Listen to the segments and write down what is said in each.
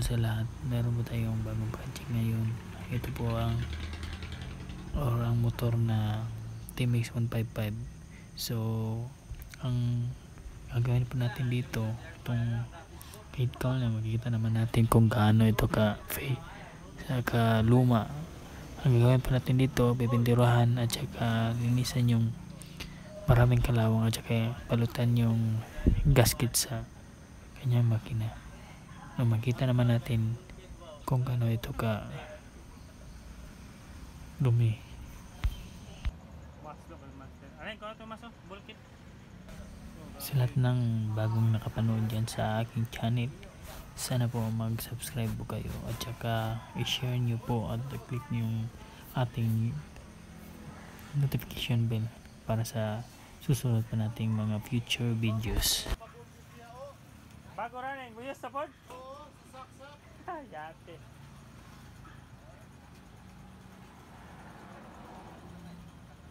po sa lahat. Meron po tayong bagong project ngayon. Ito po ang motor na TMX 155. So ang gagawin po natin dito, itong head count na makikita naman natin kung gaano ito ka luma. Ang gagawin po natin dito, pipinturahan at saka linisan yung maraming kalawang at saka palutan yung gasket sa kanyang makina. Makita naman natin kung gaano ito ka dumi. Sa lahat ng bagong nakapanood dyan sa aking channel, sana po mag-subscribe po kayo at saka i-share nyo po at click nyo yung ating notification bell para sa susunod pa nating mga future videos. Bago rin, buyos sa pod? Oo, saksak. Yate.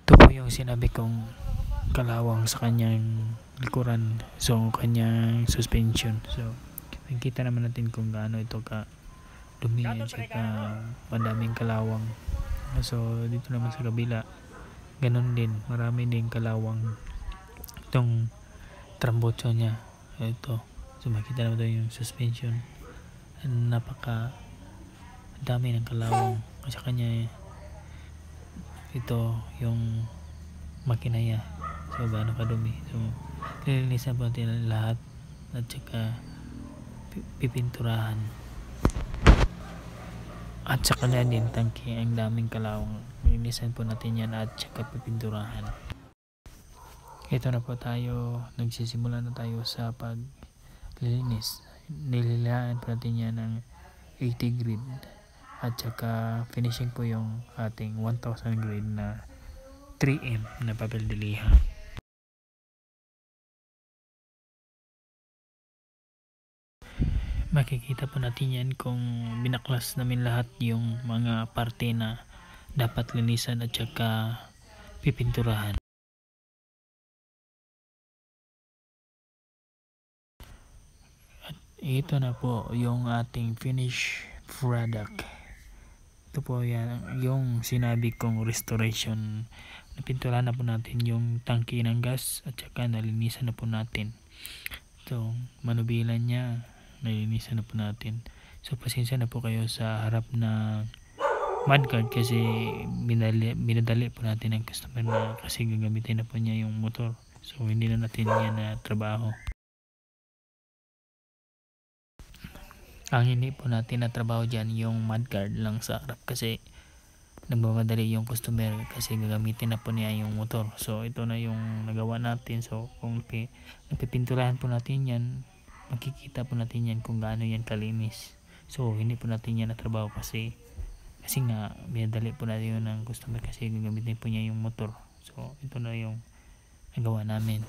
Ito po yung sinabi kong kalawang sa kanyang likuran, so kanyang suspension. So nakikita naman natin kung gaano ito ka dumi at saka madaming kalawang. So dito naman sa kabila, ganun din, marami din kalawang itong trambucho niya. Ito, so makita naman ito yung suspension, napaka dami ng kalawang at saka kanya. Ito yung makina niya, so gaano kadumi. So lilinisan po natin lahat at saka pipinturahan at saka na din tangke. Ang daming kalawang, lilinisan po natin yan at saka pipinturahan. Ito na po tayo, nagsisimula na tayo sa paglilinis. Nililaan po natin yan ng 80 grit at saka finishing po yung ating 1000 grit na 3M na papel de liha. Makikita po natin yan kung binaklas namin lahat yung mga parte na dapat linisan at saka pipinturahan. At ito na po yung ating finished product. Ito po yan, yung sinabi kong restoration. Napinturahan na po natin yung tangke ng gas at saka nalinisan na po natin. So manubilan niya, nalinisan na po natin. So pasensya na po kayo sa harap na mudguard kasi binadali po natin ang customer na kasi gagamitin na po niya yung motor. So hindi na natin yan na trabaho. Ang hindi po natin na trabaho dyan yung mudguard lang sa harap kasi nagmamadali yung customer kasi gagamitin na po niya yung motor. So ito na yung nagawa natin. So kung napipinturahan po natin yan, makikita po natin yan kung gaano yan kalinis. So hindi po natin yan na trabaho kasi nga binadali po natin yun ng customer kasi gagamitin po niya yung motor. So ito na yung nagawa namin.